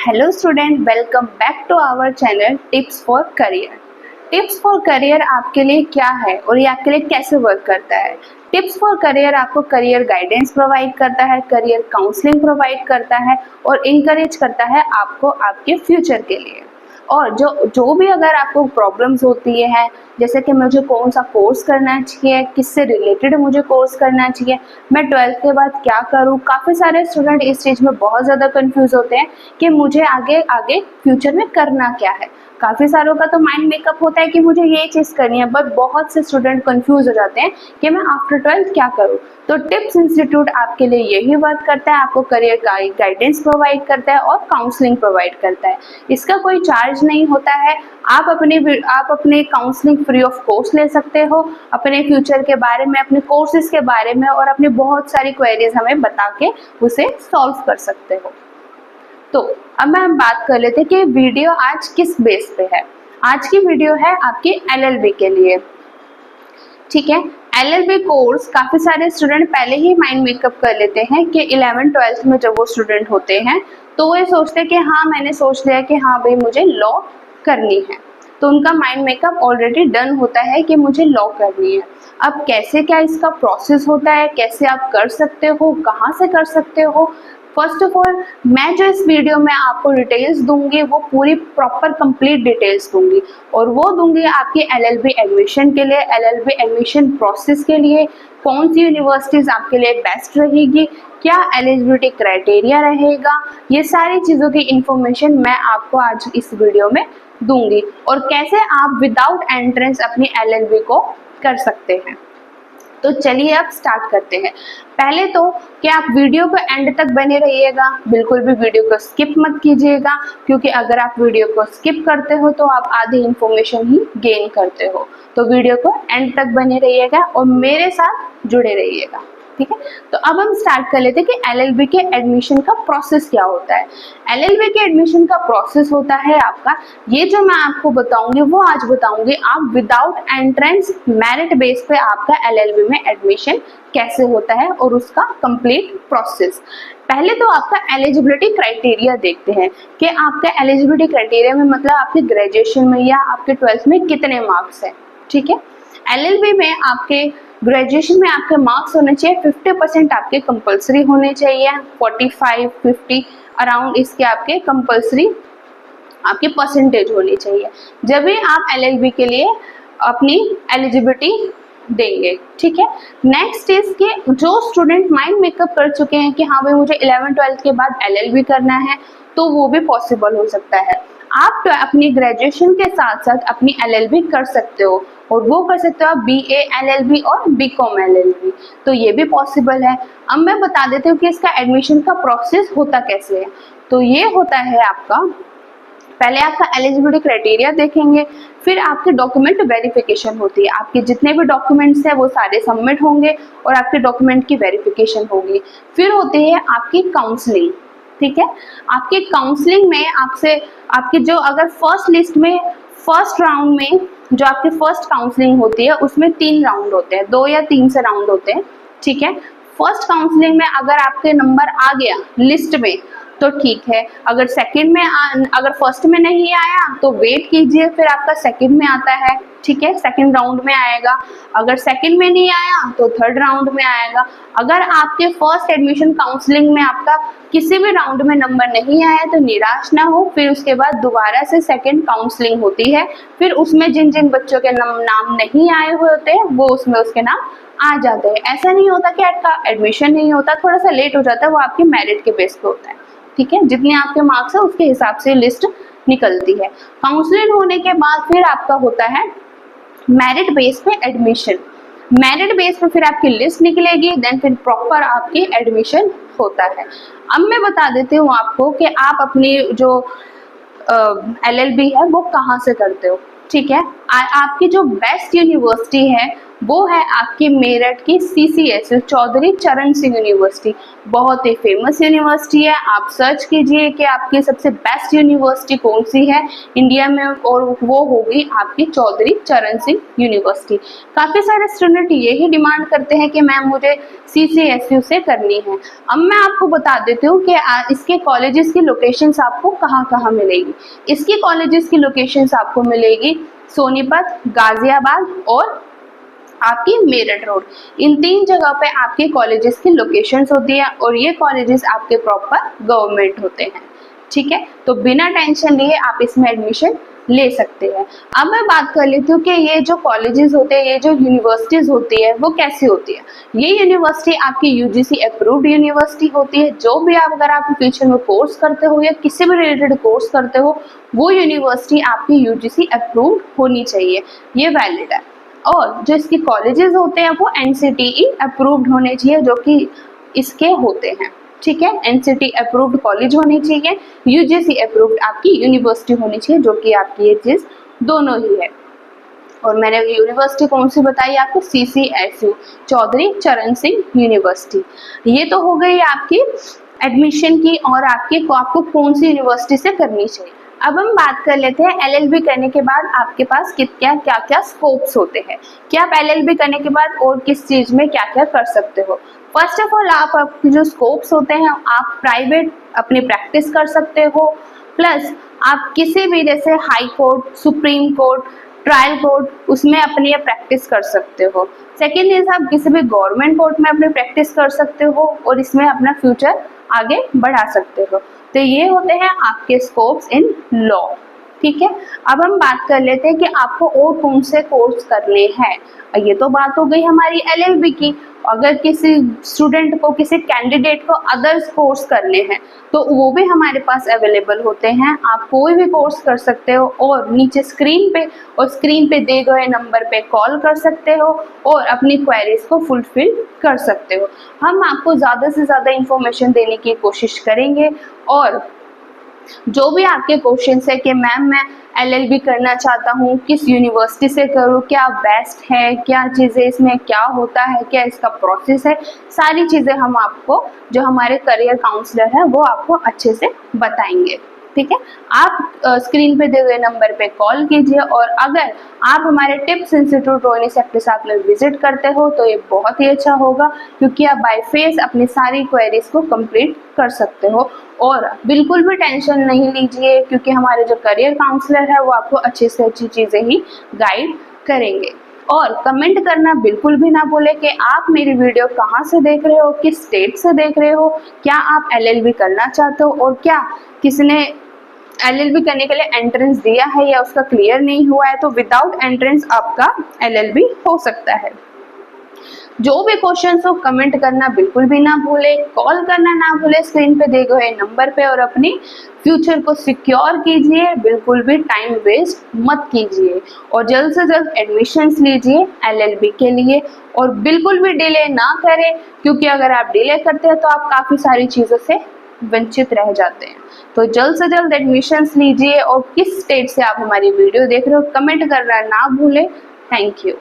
Hello student, welcome back to our channel tips for career. Tips for career आपके लिए क्या है और ये आपके लिए कैसे वर्क करता है। टिप्स फॉर करियर आपको करियर गाइडेंस प्रोवाइड करता है, करियर काउंसलिंग प्रोवाइड करता है और इंकरेज करता है आपको आपके फ्यूचर के लिए। और जो भी अगर आपको प्रॉब्लम्स होती है, जैसे कि मुझे कौन सा कोर्स करना चाहिए, किससे रिलेटेड मुझे कोर्स करना चाहिए, मैं 12th के बाद क्या करूं, काफ़ी सारे स्टूडेंट इस चीज़ में बहुत ज़्यादा कंफ्यूज होते हैं कि मुझे आगे आगे फ्यूचर में करना क्या है। काफ़ी सारों का तो माइंड मेकअप होता है कि मुझे ये चीज़ करनी है, बट बहुत से स्टूडेंट कंफ्यूज हो जाते हैं कि मैं आफ्टर 12th क्या करूं। तो टिप्स इंस्टीट्यूट आपके लिए यही वर्क करता है, आपको करियर गाइडेंस प्रोवाइड करता है और काउंसलिंग प्रोवाइड करता है। इसका कोई चार्ज नहीं होता है। आप अपने काउंसलिंग फ्री ऑफ कॉस्ट ले सकते हो, अपने फ्यूचर के बारे में, अपने कोर्सेज के बारे में और अपनी बहुत सारी क्वेरीज हमें बता के उसे सॉल्व कर सकते हो। तो अब हम बात कर लेते हैं कि वीडियो आज किस बेस पे है। आज की वीडियो है आपकी LLB के लिए, ठीक है। LLB कोर्स काफी सारे स्टूडेंट पहले ही माइंड मेकअप कर लेते हैं कि 11th 12th में जब वो स्टूडेंट होते हैं तो वो ये सोचते हैं कि हाँ, मैंने सोच लिया कि हाँ भाई मुझे लॉ करनी है, तो उनका माइंड मेकअप ऑलरेडी डन होता है कि मुझे लॉ करनी है। अब कैसे क्या इसका प्रोसेस होता है, कैसे आप कर सकते हो, कहाँ से कर सकते हो, फर्स्ट ऑफ ऑल मैं जो इस वीडियो में आपको डिटेल्स दूंगी वो पूरी प्रॉपर कंप्लीट डिटेल्स दूंगी, और वो दूंगी आपकी LLB एडमिशन के लिए, LLB एडमिशन प्रोसेस के लिए, कौन सी यूनिवर्सिटीज आपके लिए बेस्ट रहेगी, क्या एलिजिबिलिटी क्राइटेरिया रहेगा, ये सारी चीज़ों की इंफॉर्मेशन मैं आपको आज इस वीडियो में दूंगी, और कैसे आप विदाउट एंट्रेंस अपनी LLB को कर सकते हैं। तो चलिए अब स्टार्ट करते हैं। पहले तो कि आप वीडियो को एंड तक बने रहिएगा, बिल्कुल भी वीडियो को स्किप मत कीजिएगा, क्योंकि अगर आप वीडियो को स्किप करते हो तो आप आधी इंफॉर्मेशन ही गेन करते हो। तो वीडियो को एंड तक बने रहिएगा और मेरे साथ जुड़े रहिएगा, ठीक है। तो अब हम स्टार्ट कर लेते हैं कि LLB के एडमिशन का प्रोसेस क्या होता है। LLB के एडमिशन का प्रोसेस होता है आपका, ये जो मैं आपको बताऊंगी वो आज बताऊंगी आप विदाउट एंट्रेंस मेरिट बेस पे आपका LLB में एडमिशन कैसे होता है और उसका कंप्लीट प्रोसेस। पहले तो आपका एलिजिबिलिटी क्राइटेरिया देखते हैं कि आपका एलिजिबिलिटी क्राइटेरिया में मतलब आपके ग्रेजुएशन में या आपके 12th में कितने मार्क्स है, ठीक है। LLB में आपके ग्रेजुएशन में आपके मार्क्स होने चाहिए 50% आपके कंपलसरी होने चाहिए, 45 50 अराउंड इसके आपके कंपलसरी आपके परसेंटेज होनी चाहिए जब भी आप LLB के लिए अपनी एलिजिबिलिटी देंगे, ठीक है। नेक्स्ट इज के जो स्टूडेंट माइंड मेकअप कर चुके हैं कि हाँ भाई मुझे 11th 12th के बाद LLB करना है, तो वो भी पॉसिबल हो सकता है। आप तो अपनी ग्रेजुएशन के साथ साथ अपनी LLB कर सकते हो, और वो कर सकते हो आप BA LLB और BCom LLB, तो ये भी पॉसिबल है। अब मैं बता देती हूँ कि इसका एडमिशन का प्रोसेस होता कैसे है। तो ये होता है आपका, पहले आपका एलिजिबिलिटी क्राइटेरिया देखेंगे, फिर आपके डॉक्यूमेंट वेरिफिकेशन होती है, आपके जितने भी डॉक्यूमेंट्स हैं वो सारे सबमिट होंगे और आपके डॉक्यूमेंट की वेरिफिकेशन होगी। फिर होती है आपकी काउंसलिंग, ठीक है। आपके काउंसलिंग में आपसे आपके जो अगर फर्स्ट लिस्ट में फर्स्ट राउंड में जो आपकी फर्स्ट काउंसलिंग होती है उसमें 3 राउंड होते हैं, 2 या 3 से राउंड होते हैं, ठीक है। फर्स्ट काउंसलिंग में अगर आपके नंबर आ गया लिस्ट में तो ठीक है, अगर सेकंड में अगर फर्स्ट में नहीं आया तो वेट कीजिए, फिर आपका सेकंड में आता है, ठीक है, सेकंड राउंड में आएगा। अगर सेकंड में नहीं आया तो थर्ड राउंड में आएगा। अगर आपके फर्स्ट एडमिशन काउंसलिंग में आपका किसी भी राउंड में नंबर नहीं आया तो निराश ना हो, फिर उसके बाद दोबारा से सेकंड काउंसलिंग होती है, फिर उसमें जिन जिन बच्चों के नाम नहीं आए हुए होते हैं वो उसमें उसके नाम आ जाते हैं। ऐसा नहीं होता कि आपका एडमिशन नहीं होता, थोड़ा सा लेट हो जाता है, वो आपके मेरिट के बेस पे होता है, ठीक है। जितने आपके मार्क्स है उसके हिसाब से लिस्ट निकलती है। काउंसलिंग होने के बाद फिर आपका होता है मेरिट बेस पे एडमिशन। मेरिट बेस पे फिर आपकी लिस्ट निकलेगी, देन फिर प्रॉपर आपकी एडमिशन होता है। अब मैं बता देती हूँ आपको कि आप अपनी जो LLB है वो कहाँ से करते हो, ठीक है। आपकी जो बेस्ट यूनिवर्सिटी है वो है आपकी मेरठ की CCSU चौधरी चरण सिंह यूनिवर्सिटी। बहुत ही फेमस यूनिवर्सिटी है। आप सर्च कीजिए कि आपकी सबसे बेस्ट यूनिवर्सिटी कौन सी है इंडिया में, और वो होगी आपकी चौधरी चरण सिंह यूनिवर्सिटी। काफ़ी सारे स्टूडेंट यही डिमांड करते हैं कि मैम मुझे CCSU से करनी है। अब मैं आपको बता देती हूँ कि इसके कॉलेजेस की लोकेशंस आपको कहाँ कहाँ मिलेगी। इसकी कॉलेजेस की लोकेशंस आपको मिलेगी सोनीपत, गाजियाबाद और आपकी मेरठ रोड। इन 3 जगह पे आपके कॉलेजेस की लोकेशंस होती है और ये कॉलेजेस आपके प्रॉपर गवर्नमेंट होते हैं। ठीक है, तो बिना टेंशन लिए आप इसमें एडमिशन ले सकते हैं। अब मैं बात कर लेती हूँ कि ये जो कॉलेजेस होते हैं, ये जो यूनिवर्सिटीज होती है वो कैसी होती है। ये यूनिवर्सिटी आपकी UGC अप्रूव्ड यूनिवर्सिटी होती है। जो भी आप अगर आप फ्यूचर में कोर्स करते हो या किसी भी रिलेटेड कोर्स करते हो, वो यूनिवर्सिटी आपकी UGC अप्रूव्ड होनी चाहिए, ये वैलिड है। और जो इसके कॉलेजेस होते हैं वो NCTE अप्रूव्ड होने चाहिए, जो कि इसके होते हैं। ठीक है, NCTE अप्रूव्ड कॉलेज होनी चाहिए, UGC अप्रूव्ड आपकी यूनिवर्सिटी होनी चाहिए, जो कि आपकी ये चीज दोनों ही है। और मैंने यूनिवर्सिटी कौन सी बताई आपको, CCSU चौधरी चरण सिंह यूनिवर्सिटी। ये तो हो गई आपकी एडमिशन की और आपको कौन सी यूनिवर्सिटी से करनी चाहिए। अब हम बात कर लेते हैं LLB करने के बाद आपके पास क्या क्या स्कोप्स होते हैं, कि आप LLB करने के बाद और किस चीज में क्या क्या कर सकते हो। फर्स्ट ऑफ ऑल आपके जो स्कोप्स होते हैं, आप प्राइवेट अपनी प्रैक्टिस कर सकते हो, प्लस आप किसी भी जैसे high court, supreme court, trial court, उसमें अपनी प्रैक्टिस कर सकते हो। सेकेंड इज आप किसी भी गवर्नमेंट कोर्ट में अपनी प्रैक्टिस कर सकते हो और इसमें अपना फ्यूचर आगे बढ़ा सकते हो। तो ये होते हैं आपके स्कोप्स इन लॉ। ठीक है, अब हम बात कर लेते हैं कि आपको और कौन से कोर्स करने हैं। ये तो बात हो गई हमारी LLB की। अगर किसी स्टूडेंट को, किसी कैंडिडेट को अदर्स कोर्स करने हैं तो वो भी हमारे पास अवेलेबल होते हैं। आप कोई भी कोर्स कर सकते हो और नीचे स्क्रीन पे दिए गए नंबर पे कॉल कर सकते हो और अपनी क्वेरीज को फुलफिल कर सकते हो। हम आपको ज़्यादा से ज़्यादा इंफॉर्मेशन देने की कोशिश करेंगे और जो भी आपके क्वेश्चन है कि मैम मैं LLB करना चाहता हूँ, किस यूनिवर्सिटी से करूँ, क्या बेस्ट है, क्या चीज़ें इसमें क्या होता है, क्या इसका प्रोसेस है, सारी चीज़ें हम आपको, जो हमारे करियर काउंसलर है वो आपको अच्छे से बताएंगे। ठीक है, आप स्क्रीन पे दिए गए नंबर पे कॉल कीजिए और अगर आप हमारे टिप्स इंस्टीट्यूट रोहिणी सेक्टर 7 में विजिट करते हो तो ये बहुत ही अच्छा होगा, क्योंकि आप बाय फेस अपनी सारी क्वेरीज को कंप्लीट कर सकते हो। और बिल्कुल भी टेंशन नहीं लीजिए, क्योंकि हमारे जो करियर काउंसलर है वो आपको अच्छी से अच्छी चीज़ें ही गाइड करेंगे। और कमेंट करना बिल्कुल भी ना भूलें कि आप मेरी वीडियो कहाँ से देख रहे हो, किस स्टेट से देख रहे हो, क्या आप LLB करना चाहते हो और क्या किसने LLB करने के लिए एंट्रेंस दिया है या उसका क्लियर नहीं हुआ है, तो विदाउट एंट्रेंस आपका LLB हो सकता है। जो भी क्वेश्चन हो कमेंट करना बिल्कुल भी ना भूले, कॉल करना ना भूले स्क्रीन पे दिए गए नंबर पे, और अपनी फ्यूचर को सिक्योर कीजिए। बिल्कुल भी टाइम वेस्ट मत कीजिए और जल्द से जल्द एडमिशन्स लीजिए LLB के लिए, और बिल्कुल भी डिले ना करें, क्योंकि अगर आप डिले करते हैं तो आप काफ़ी सारी चीज़ों से वंचित रह जाते हैं। तो जल्द से जल्द एडमिशन्स लीजिए और किस स्टेट से आप हमारी वीडियो देख रहे हो कमेंट करना ना भूलें। Thank you.